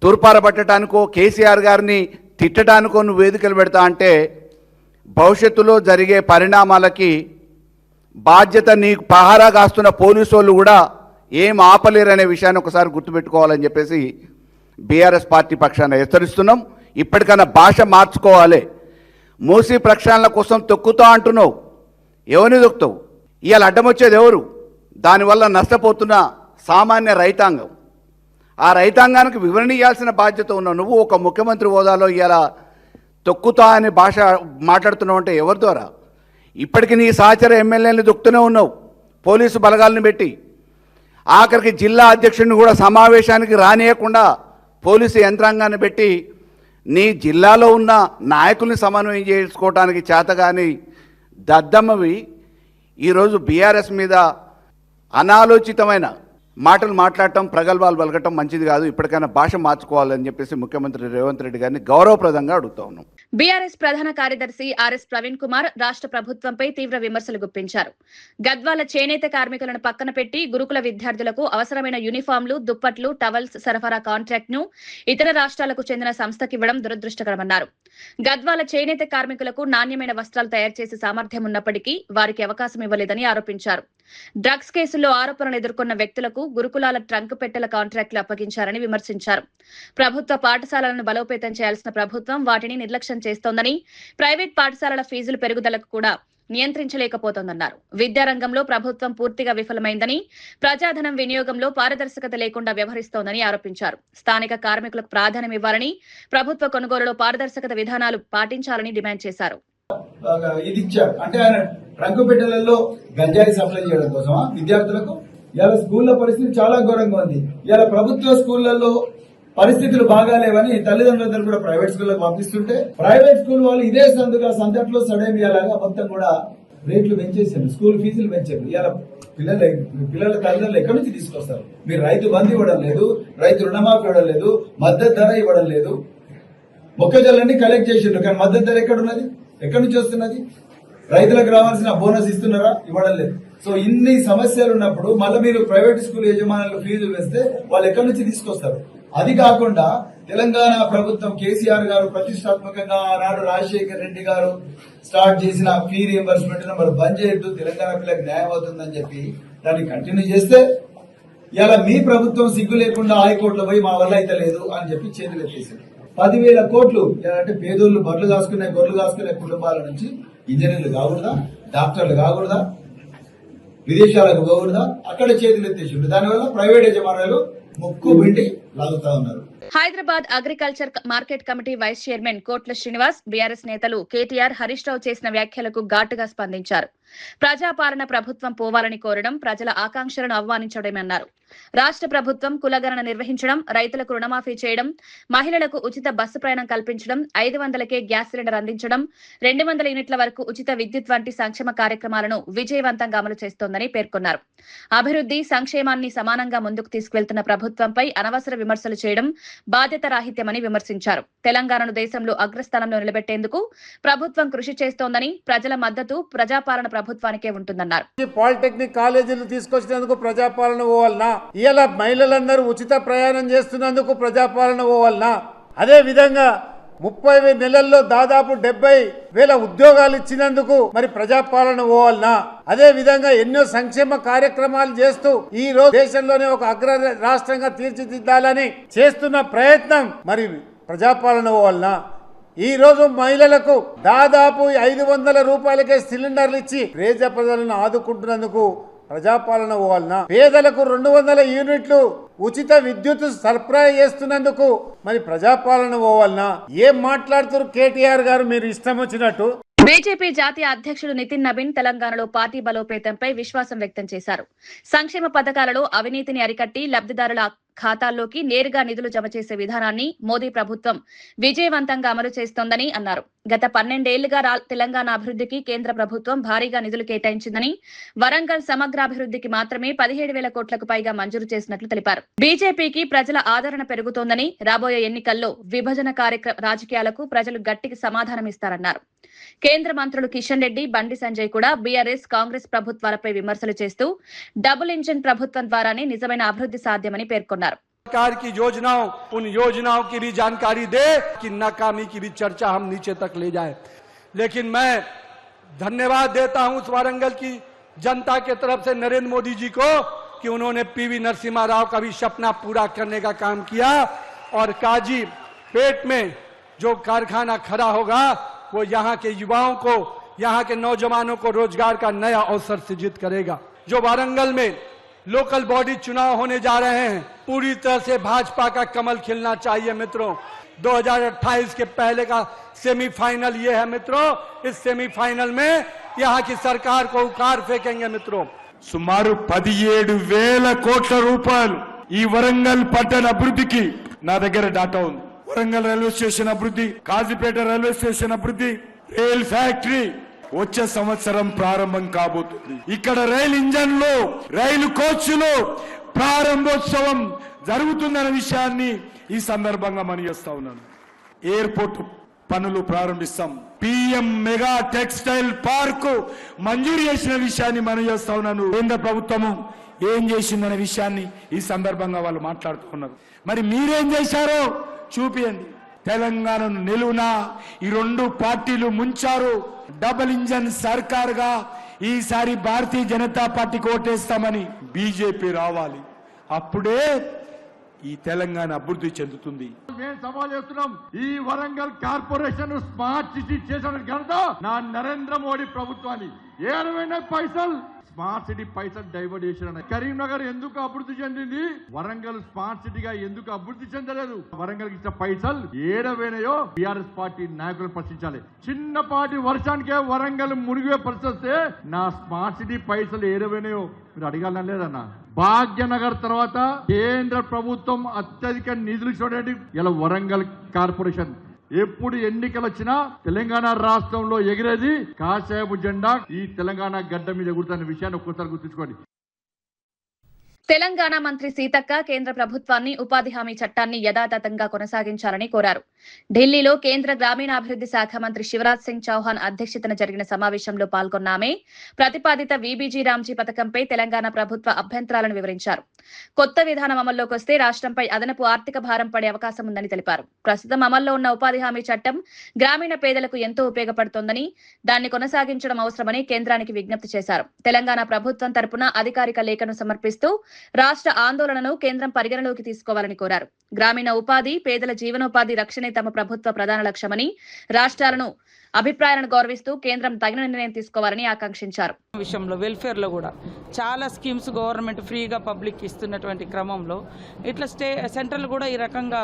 తూర్పారబట్టడానికో కేసీఆర్ గారిని తిట్టడానికో నువ్వు వేదికలు పెడతా అంటే భవిష్యత్తులో జరిగే పరిణామాలకి బాధ్యత నీకు పహారా కాస్తున్న పోలీసు వాళ్ళు కూడా ఏం ఆపలేరనే విషయాన్ని ఒకసారి గుర్తుపెట్టుకోవాలని చెప్పేసి బీఆర్ఎస్ పార్టీ పక్షాన హెచ్చరిస్తున్నాం. ఇప్పటికైనా భాష మార్చుకోవాలి. మూసీ ప్రక్షాళన కోసం తొక్కుతా అంటున్నావు, ఎవరిని దొక్కుతావు? ఇవాళ అడ్డం వచ్చేది ఎవరు? దానివల్ల నష్టపోతున్న సామాన్య రైతాంగం, ఆ రైతాంగానికి వివరణ ఇవ్వాల్సిన బాధ్యత ఉన్నావు. నువ్వు ఒక ముఖ్యమంత్రి హోదాలో ఇలా తొక్కుతా అనే భాష మాట్లాడుతున్నావు అంటే ఎవరి ద్వారా? ఇప్పటికి నీ సహచర ఎమ్మెల్యేలను దొక్కుతూనే ఉన్నావు పోలీసు బలగాలను పెట్టి. ఆఖరికి జిల్లా అధ్యక్షుడిని కూడా సమావేశానికి రానియకుండా పోలీసు యంత్రాంగాన్ని పెట్టి నీ జిల్లాలో ఉన్న నాయకుల్ని సమన్వయం చేసుకోవడానికి చేతగాని దద్దమ్మవి ఈరోజు బీఆర్ఎస్ మీద అనాలోచితమైన మాటలు మాట్లాడటం, ప్రగల్భాలు పలకటం మంచిది కాదు. ఇప్పటికైనా భాష మార్చుకోవాలని చెప్పేసి ముఖ్యమంత్రి రేవంత్ రెడ్డి గారిని గౌరవప్రదంగా అడుగుతా ఉన్నాం. బీఆర్ఎస్ ప్రధాన కార్యదర్శి ఆర్ఎస్ ప్రవీణ్ కుమార్ రాష్ట్ర ప్రభుత్వంపై తీవ్ర విమర్శలు గుప్పించారు. గద్వాల చేనేత కార్మికులను పక్కన పెట్టి గురుకుల విద్యార్థులకు అవసరమైన యూనిఫామ్లు, దుప్పట్లు, టవల్స్ సరఫరా కాంట్రాక్ట్ ను ఇతర రాష్ట్రాలకు చెందిన సంస్థకి ఇవ్వడం దురదృష్టకరమన్నారు. గద్వాల చేనేత కార్మికులకు నాణ్యమైన వస్త్రాలు తయారు చేసే సామర్థ్యం ఉన్నప్పటికీ వారికి అవకాశం ఇవ్వలేదని ఆరోపించారు. డ్రగ్స్ కేసుల్లో ఆరోపణలు ఎదుర్కొన్న వ్యక్తులకు గురుకులాల ట్రంక్ పెట్టెల కాంట్రాక్టులు అప్పగించారని విమర్శించారు. ప్రభుత్వ పాఠశాలలను బలోపేతం చేయాల్సిన ప్రభుత్వం వాటిని నిర్లక్ష్యం చేస్తోందని, ప్రైవేట్ పాఠశాలల ఫీజుల పెరుగుదలకు కూడా నియంత్రించలేకపోతోందన్నారు. విద్యారంగంలో ప్రభుత్వం పూర్తిగా విఫలమైందని, ప్రజాధనం వినియోగంలో పారదర్శకత లేకుండా వ్యవహరిస్తోందని ఆరోపించారు. స్థానిక కార్మికులకు ప్రాధాన్యం ఇవ్వాలని, ప్రభుత్వ కొనుగోలులో పారదర్శకత విధానాలు పాటించాలని డిమాండ్ చేశారు. ఇది ఇచ్చారు అంటే ఆయన ట్రంక్ పెట్టెలలో గంజాయి సప్లై చేయడం కోసమా విద్యార్థులకు? ఇలా స్కూళ్ల పరిస్థితి చాలా ఘోరంగా ఉంది. ఇలా ప్రభుత్వ స్కూళ్లలో పరిస్థితులు బాగాలేవని తల్లిదండ్రులందరూ కూడా ప్రైవేట్ స్కూళ్ళకు పంపిస్తుంటే ప్రైవేట్ స్కూల్ వాళ్ళు ఇదే సందట్లో సడేమియాలాగా మొత్తం కూడా రేట్లు పెంచేసారు, స్కూల్ ఫీజులు పెంచారు. ఇలా పిల్లల తల్లిదండ్రులు ఎక్కడి నుంచి తీసుకొస్తారు? మీరు రైతు బంధు ఇవ్వడం లేదు, రైతు రుణమాఫీ ఇవ్వడం లేదు, మద్దతు ధర ఇవ్వడం లేదు. మొక్కజొల్లని కలెక్ట్ చేసిండ్రు కానీ మద్దతు ధర ఎక్కడున్నది? ఎక్కడి నుంచి వస్తున్నది? రైతులకు రావాల్సిన బోనస్ ఇస్తున్నారా? ఇవ్వడం లేదు. సో ఇన్ని సమస్యలు ఉన్నప్పుడు మళ్ళీ మీరు ప్రైవేట్ స్కూల్ యజమానులు ఫీజులు వేస్తే వాళ్ళు ఎక్కడి నుంచి తీసుకొస్తారు? అది కాకుండా తెలంగాణ ప్రభుత్వం కేసీఆర్ గారు ప్రతిష్టాత్మకంగా ఆనాడు రాజశేఖర్ రెడ్డి గారు స్టార్ట్ చేసిన ఫీ రియంబర్స్మెంట్ మరి బంద్ చేయొద్దు, తెలంగాణ పిల్లలకు న్యాయం అవుతుందని చెప్పి దాన్ని కంటిన్యూ చేస్తే ఇలా మీ ప్రభుత్వం సిగ్గు లేకుండా హైకోర్టులో పోయి మా వల్ల అయితే లేదు అని చెప్పి చేతులు ఎత్తేసారు. 10,000 కోట్లు అంటే పేదోళ్ళు గొర్రెలు కాసుకునే కుటుంబాల నుంచి ఇంజనీర్లు కాకూడదా, డాక్టర్లు కాకూడదా, విదేశాలకు పోకూడదా? అక్కడ చేతులు ఎత్తేసిండు. దానివల్ల ప్రైవేట్ యజమానులు ముక్కు పిండి లాగుతా ఉన్నారు. Hyderabad agriculture market committee vice chairman Kotla Srinivas BRS నేతలు కేటీఆర్, హరీష్ రావు చేసిన వ్యాఖ్యలకు ఘాటుగా స్పందించారు. ప్రజాపాలన ప్రభుత్వం పోవాలని కోరడం ప్రజల ఆకాంక్షలను ఆహ్వానించడమన్నారు. రాష్ట్ర ప్రభుత్వం కులగణన నిర్వహించడం, రైతులకు రుణమాఫీ చేయడం, మహిళలకు ఉచిత బస్సు ప్రయాణం కల్పించడం, 500కే గ్యాస్ సిలిండర్ అందించడం, 200 యూనిట్ల వరకు ఉచిత విద్యుత్ వంటి సంక్షేమ కార్యక్రమాలను విజయవంతంగా అమలు చేస్తోందని పేర్కొన్నారు. అభివృద్ధి, సంక్షేమాన్ని సమానంగా ముందుకు తీసుకువెళ్తున్న ప్రభుత్వంపై అనవసర విమర్శలు చేయడం బాధ్యత రాహిత్యమని విమర్శించారు. తెలంగాణను దేశంలో అగ్రస్థానంలో నిలబెట్టేందుకు ప్రభుత్వం కృషి చేస్తోందని, ప్రజల మద్దతు ప్రజాపాలన ప్రభుత్వానికే ఉంటుందన్నారు. పాలిటెక్నిక్ కాలేజీలు తీసుకొచ్చినందుకు ప్రజాపాలన పోవాలనా? ఇలా మహిళలందరూ ఉచిత ప్రయాణం చేస్తున్నందుకు ప్రజాపాలన పోవాలనా? అదే విధంగా 30 నెలల్లో దాదాపు 70,000 ఉద్యోగాలు ఇచ్చినందుకు మరి ప్రజాపాలన పోవాలనా? అదే విధంగా ఎన్నో సంక్షేమ కార్యక్రమాలు చేస్తూ ఈ రోజు దేశంలోనే ఒక అగ్ర రాష్ట్రంగా తీర్చిదిద్దాలని చేస్తున్న ప్రయత్నం మరి ప్రజాపాలన పోవాలనా? ఈ రోజు మహిళలకు దాదాపు 500 రూపాయలకే సిలిండర్లు ఇచ్చి పేద ప్రజలను ఆదుకుంటున్నందుకు ప్రజాపాలన పోవాలనా? పేదలకు 200 యూనిట్లు ఉచిత విద్యుత్ సరఫరా చేస్తున్నందుకు మరి ప్రజాపాలన పోవాలనా? ఏం మాట్లాడుతారు కేటీఆర్ గారు మీరు ఇష్టం వచ్చినట్టు? బీజేపీ జాతీయ అధ్యక్షుడు నితిన్ నబీన్ తెలంగాణలో పార్టీ బలోపేతంపై విశ్వాసం వ్యక్తం చేశారు. సంక్షేమ పథకాలలో అవినీతిని అరికట్టి లబ్ధిదారుల ఖాతాల్లోకి నేరుగా నిధులు జమ చేసే విధానాన్ని మోదీ ప్రభుత్వం విజయవంతంగా అమలు చేస్తోందని అన్నారు. గత 12 ఏళ్లుగా తెలంగాణ అభివృద్ధికి కేంద్ర ప్రభుత్వం భారీగా నిధులు కేటాయించిందని, వరంగల్ సమగ్రాభివృద్ధికి మాత్రమే 17,000 కోట్లకు పైగా మంజూరు చేసినట్లు తెలిపారు. బీజేపీకి ప్రజల ఆదరణ పెరుగుతోందని, రాబోయే ఎన్నికల్లో విభజన రాజకీయాలకు ప్రజలు గట్టికి సమాధానమిస్తారన్నారు. కేంద్ర మంత్రులు కిషన్ రెడ్డి, బండి సంజయ్ కూడా బీఆర్ఎస్, కాంగ్రెస్ ప్రభుత్వాలపై విమర్శలు చేస్తూ డబుల్ ఇంజిన్ ప్రభుత్వం ద్వారానే నిజమైన అభివృద్ధి సాధ్యమని పేర్కొన్నారు. सरकार की योजनाओं, उन योजनाओं की भी जानकारी दे कि नाकामी की भी चर्चा हम नीचे तक ले जाए। लेकिन मैं धन्यवाद देता हूं उस वारंगल की जनता के तरफ से नरेंद्र मोदी जी को कि उन्होंने पीवी नरसिम्हा राव का भी सपना पूरा करने का काम किया और काजी पेट में जो कारखाना खड़ा होगा वो यहाँ के युवाओं को, यहाँ के नौजवानों को रोजगार का नया अवसर सृजित करेगा। जो वारंगल में लोकल बॉडी चुनाव होने जा रहे हैं, पूरी तरह से भाजपा का कमल खिलना चाहिए मित्रों। 2028 के पहले का सेमीफाइनल ये है मित्रों। इस सेमीफाइनल में यहाँ की सरकार को उखाड़ फेंकेंगे मित्रों। సుమారు 17,000 కోట్ల రూపాయలు ఈ వరంగల్ పట్టణ అభివృద్ధికి నా దగ్గర డాటా ఉంది. వరంగల్ రైల్వే స్టేషన్ అభివృద్ధి, కాజీపేట రైల్వే స్టేషన్ అభివృద్ధి, రైల్ ఫ్యాక్టరీ వచ్చే సంవత్సరం ప్రారంభం కాబోతుంది. ఇక్కడ రైలు ఇంజన్లు, రైలు కోచ్లు ప్రారంభోత్సవం జరుగుతుందన్న విషయాన్ని ఈ సందర్భంగా మనం చేస్తా ఉన్నాను. ఎయిర్పోర్ట్ పనులు ప్రారంభిస్తాం. పిఎం మెగా టెక్స్టైల్ పార్క్ మంజూరు చేసిన విషయాన్ని మనం చేస్తా ఉన్నాను. కేంద్ర ప్రభుత్వము ఏం చేసిందనే విషయాన్ని ఈ సందర్భంగా వాళ్ళు మాట్లాడుతూ ఉన్నారు. మరి మీరేం చేశారో చూపియండి. తెలంగాణను నిలువునా ఈ రెండు పార్టీలు ముంచారు. డబుల్ ఇంజన్ సర్కార్గా ఈసారి భారతీయ జనతా పార్టీకి ఓటేస్తామని బీజేపీ రావాలి. అప్పుడే ఈ తెలంగాణ అభివృద్ధి చెందుతుంది. మేము సవాల్ చేస్తున్నాం, ఈ వరంగల్ కార్పొరేషన్ స్మార్ట్ సిటీ చేసిన ఘనత నా నరేంద్ర మోడీ ప్రభుత్వాన్ని. 20 పైసలు స్మార్ట్ సిటీ పైసలు డైవర్ట్ చేసిన కరీంనగర్ ఎందుకు అభివృద్ధి చెందింది? వరంగల్ స్మార్ట్ సిటీగా ఎందుకు అభివృద్ధి చెందలేదు? వరంగల్ ఇచ్చిన పైసలు ఏడవేనయో బీఆర్ఎస్ పార్టీ నాయకులు ప్రశ్నించాలి. చిన్నపాటి వర్షానికే వరంగల్ మునిగే పరిస్థితి నా స్మార్ట్ సిటీ పైసలు ఏడవేనయో మీరు అడగాలని లేదన్నా. భాగ్యనగర్ తర్వాత కేంద్ర ప్రభుత్వం అత్యధిక నిధులు ఇచ్చినటువంటి ఇలా వరంగల్ కార్పొరేషన్. ఎప్పుడు ఎన్నికలు వచ్చినా తెలంగాణ రాష్ట్రంలో ఎగిరేది కాషాయపు జెండా. ఈ తెలంగాణ గడ్డ మీద ఎగురుతున్న విషయాన్ని ఒక్కసారి గుర్తుంచుకోండి. తెలంగాణ మంత్రి సీతక్క కేంద్ర ప్రభుత్వాన్ని ఉపాధి హామీ చట్టాన్ని యథాతథంగా కొనసాగించాలని కోరారు. ఢిల్లీలో కేంద్ర గ్రామీణాభివృద్ధి శాఖ మంత్రి శివరాజ్ సింగ్ చౌహాన్ అధ్యక్షతన జరిగిన సమావేశంలో పాల్గొన్న ఆమె ప్రతిపాదిత వీబీజీ రామ్జీ పథకంపై తెలంగాణ ప్రభుత్వ అభ్యంతరాలను వివరించారు. కొత్త విధానం అమల్లోకి వస్తే రాష్ట్రంపై అదనపు ఆర్థిక భారం పడే అవకాశం ఉందని తెలిపారు. ప్రస్తుతం అమల్లో ఉన్న ఉపాధి హామీ చట్టం గ్రామీణ పేదలకు ఎంతో ఉపయోగపడుతోందని, దాన్ని కొనసాగించడం అవసరమని కేంద్రానికి విజ్ఞప్తి చేశారు. తెలంగాణ ప్రభుత్వం తరపున అధికారిక లేఖను సమర్పిస్తూ రాష్ట్ర ఆందోళనను కేంద్రం పరిగణలోకి తీసుకోవాలని కోరారు. గ్రామీణ ఉపాధి, పేదల జీవనోపాధి రక్షణే తమ ప్రభుత్వ ప్రధాన లక్ష్యమని, రాష్ట్రాలను అభిప్రాయాలను గౌరవిస్తూ కేంద్రం తగిన నిర్ణయం తీసుకోవాలని ఆకాంక్షించారు. విషయంలో వెల్ఫేర్ లో కూడా చాలా స్కీమ్స్ గవర్నమెంట్ ఫ్రీగా పబ్లిక్ ఇస్తున్నటువంటి క్రమంలో ఇట్లా సెంట్రల్ కూడా ఈ రకంగా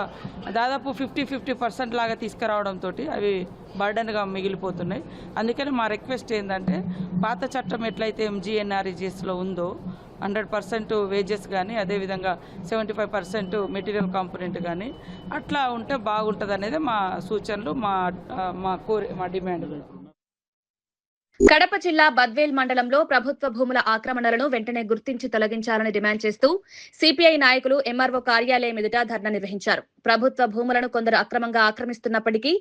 దాదాపు 50% లాగా తీసుకురావడంతో అవి బర్డన్గా మిగిలిపోతున్నాయి. అందుకని మా రిక్వెస్ట్ ఏంటంటే పాత చట్టం ఎట్లయితే ఎంజీఎన్ఆర్ఈజీఎస్లో ఉందో 100% వేజెస్ కానీ, అదేవిధంగా 75% మెటీరియల్ కాంపోనెంట్ కానీ అట్లా ఉంటే బాగుంటుంది అనేది మా సూచనలు, మా డిమాండ్. కడప జిల్లా బద్వేల్ మండలంలో ప్రభుత్వ భూముల ఆక్రమణలను వెంటనే గుర్తించి తొలగించాలని డిమాండ్ చేస్తూ సిపిఐ నాయకులు ఎంఆర్ఓ కార్యాలయం ఎదుట ధర్నా నిర్వహించారు. ప్రభుత్వ భూములను కొందరు అక్రమంగా ఆక్రమిస్తున్నప్పటికీ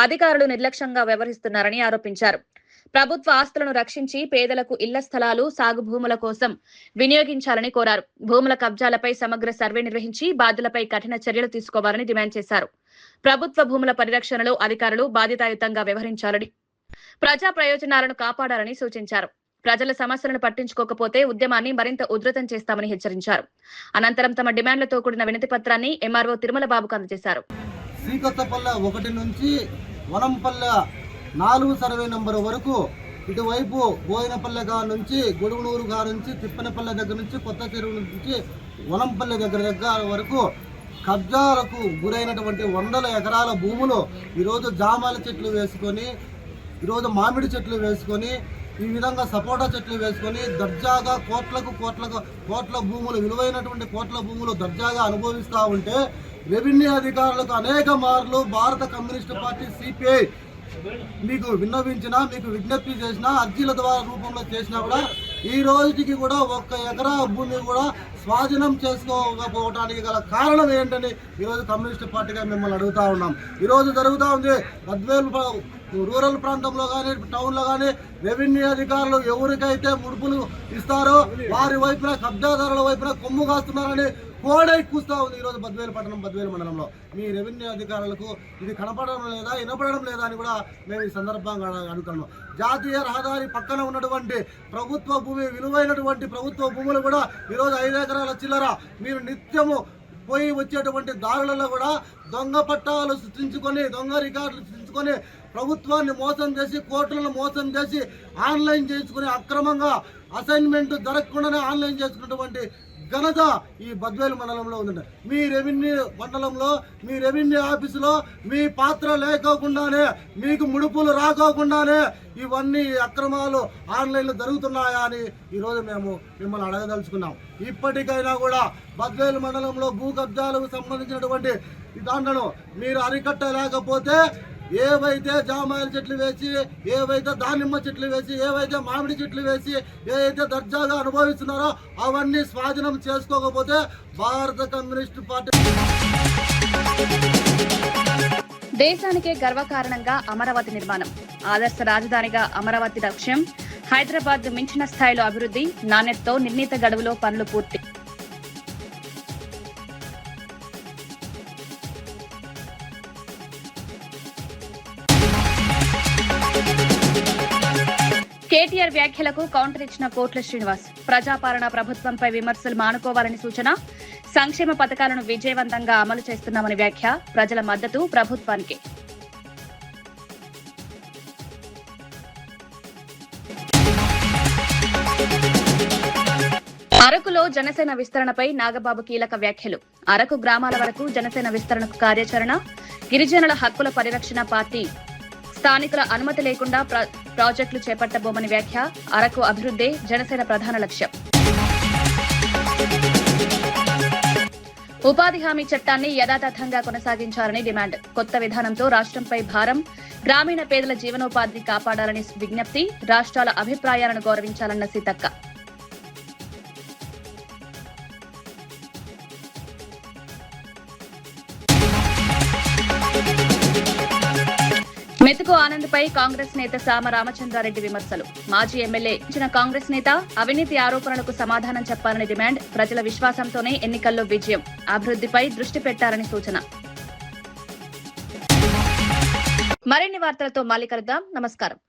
అధికారులు నిర్లక్ష్యంగా వ్యవహరిస్తున్నారని ఆరోపించారు. ప్రభుత్వ ఆస్తులను రక్షించి పేదలకు ఇళ్ల స్థలాలు, సాగు భూముల కోసం వినియోగించాలని కోరారు. భూముల కబ్జాలపై సమగ్ర సర్వే నిర్వహించి బాధ్యులపై కఠిన చర్యలు తీసుకోవాలని డిమాండ్ చేశారు. ప్రభుత్వ భూముల పరిరక్షణలో అధికారులు బాధ్యతాయుతంగా వ్యవహరించాలని, ప్రజా ప్రయోజనాలను కాపాడాలని సూచించారు. ప్రజల సమస్యలను పట్టించుకోకపోతే ఉద్యమాన్ని మరింత ఉధృతం చేస్తామని హెచ్చరించారు. అనంతరం తమ డిమాండ్లతో కూడిన వినతి పత్రాన్ని ఎంఆర్ఓ తిరుమల బాబుకు అందజేశారు. శ్రీకొత్తపల్లె 1 నుంచి వనంపల్లె 4 సర్వే నంబర్ వరకు, ఇటువైపు బోయినపల్లె గా నుంచి, గొడుగునూరు గా నుంచి, తిప్పనపల్లె దగ్గర నుంచి, కొత్త చెరువు నుంచి వనంపల్లె దగ్గర వరకు కబ్జాలకు గురైనటువంటి 100 ఎకరాల భూములు ఈరోజు జామాల చెట్లు వేసుకొని, ఈరోజు మామిడి చెట్లు వేసుకొని, ఈ విధంగా సపోటా చెట్లు వేసుకొని దర్జాగా కోట్ల భూములు, విలువైనటువంటి కోట్ల భూములు దర్జాగా అనుభవిస్తూ ఉంటే రెవెన్యూ అధికారులకు అనేక మార్లు భారత కమ్యూనిస్టు పార్టీ సిపిఐ మీకు విన్నవించినా, మీకు విజ్ఞప్తి చేసినా, అర్జీల ద్వారా రూపంలో చేసినా కూడా ఈ రోజుకి కూడా 1 ఎకరా భూమి కూడా స్వాధీనం చేసుకోకపోవడానికి గల కారణం ఏంటని ఈరోజు కమ్యూనిస్ట్ పార్టీగా మిమ్మల్ని అడుగుతా ఉన్నాం. ఈరోజు జరుగుతూ ఉంది బద్వేల్ రూరల్ ప్రాంతంలో కానీ, టౌన్లో కానీ రెవెన్యూ అధికారులు ఎవరికైతే ముడుపులు ఇస్తారో వారి వైపున, కబ్జాదారుల వైపున కొమ్ము కాస్తున్నారని కోడై కూస్తా ఉంది ఈరోజు బద్వేలు పట్టణం, బద్వేలు మండలంలో. మీ రెవెన్యూ అధికారులకు ఇది కనపడడం లేదా, వినపడడం లేదా అని కూడా మేము ఈ సందర్భంగా అడుగుతున్నాం. జాతీయ రహదారి పక్కన ఉన్నటువంటి ప్రభుత్వ భూమి, విలువైనటువంటి ప్రభుత్వ భూములు కూడా ఈరోజు 5 ఎకరాల చిల్లర మీరు నిత్యము పోయి వచ్చేటువంటి దారులలో కూడా దొంగ పట్టాలు సృష్టించుకొని, దొంగ రికార్డులు సృష్టించుకొని ప్రభుత్వాన్ని మోసం చేసి కోర్టులను మోసం చేసి ఆన్లైన్ చేసుకుని అక్రమంగా అసైన్మెంట్ జరగకుండానే ఆన్లైన్ చేసుకున్నటువంటి ఘనత ఈ బద్వేలు మండలంలో ఉందండి. మీ రెవెన్యూ మండలంలో మీ రెవెన్యూ ఆఫీసులో మీ పాత్ర లేకోకుండానే మీకు ముడుపులు రాకోకుండానే ఇవన్నీ అక్రమాలు ఆన్లైన్లో జరుగుతున్నాయా అని ఈరోజు మేము మిమ్మల్ని అడగదలుచుకున్నాం. ఇప్పటికైనా కూడా బద్వేలు మండలంలో భూ కబ్జాలకు సంబంధించినటువంటి దాంట్లను మీరు అరికట్టలేకపోతే ఏవైతే జామాయిల చెట్లు వేసి, ఏవైతే దానిమ్మ చెట్లు వేసి, ఏవైతే మామిడి చెట్లు వేసి, ఏవైతే దర్జాగా అనుభవిస్తున్నారో అవన్నీ స్వాధీనం చేసుకోకపోతే భారత కమ్యూనిస్టు పార్టీ దేశానికే గర్వకారణంగా అమరావతి నిర్మాణం, ఆదర్శ రాజధానిగా అమరావతి లక్ష్యం, హైదరాబాద్ మించిన స్థాయిలో అభివృద్ధి, నాణ్యతతో నిర్ణీత గడువులో పనులు పూర్తి. కేటీఆర్ వ్యాఖ్యలకు కౌంటర్ ఇచ్చిన కోట్ల శ్రీనివాస్, ప్రజాపాలన ప్రభుత్వంపై విమర్శలు మానుకోవాలని సూచన, సంక్షేమ పథకాలను విజయవంతంగా అమలు చేస్తున్నామని వ్యాఖ్య, ప్రజల మద్దతు ప్రభుత్వానికి. అరకులో జనసేన విస్తరణపై నాగబాబు కీలక వ్యాఖ్యలు, అరకు గ్రామాల వరకు జనసేన విస్తరణకు కార్యాచరణ, గిరిజనుల హక్కుల పరిరక్షణ పార్టీ స్థానికుల అనుమతి లేకుండా ప్రాజెక్టులు చేపట్టబోమని వ్యాఖ్య, అరకు అభివృద్ధి జనసేన ప్రధాన లక్ష్యం. ఉపాధి హామీ చట్టాన్ని యథాతథంగా కొనసాగించాలని డిమాండ్, కొత్త విధానంతో రాష్ట్రంపై భారం, గ్రామీణ పేదల జీవనోపాధిని కాపాడాలని విజ్ఞప్తి, రాష్ట్రాల అభిప్రాయాలను గౌరవించాలన్న సీతక్క. మెతుకు ఆనంద్పై కాంగ్రెస్ నేత సామ రామచంద్రారెడ్డి విమర్శలు, మాజీ ఎమ్మెల్యే ఇచ్చిన కాంగ్రెస్ నేత అవినీతి ఆరోపణలకు సమాధానం చెప్పాలని డిమాండ్, ప్రజల విశ్వాసంతోనే ఎన్నికల్లో విజయం, అభివృద్ధిపై దృష్టి పెట్టాలని సూచన. మరిన్ని వార్తలతో మళ్ళీ కలుద్దాం. నమస్కారం.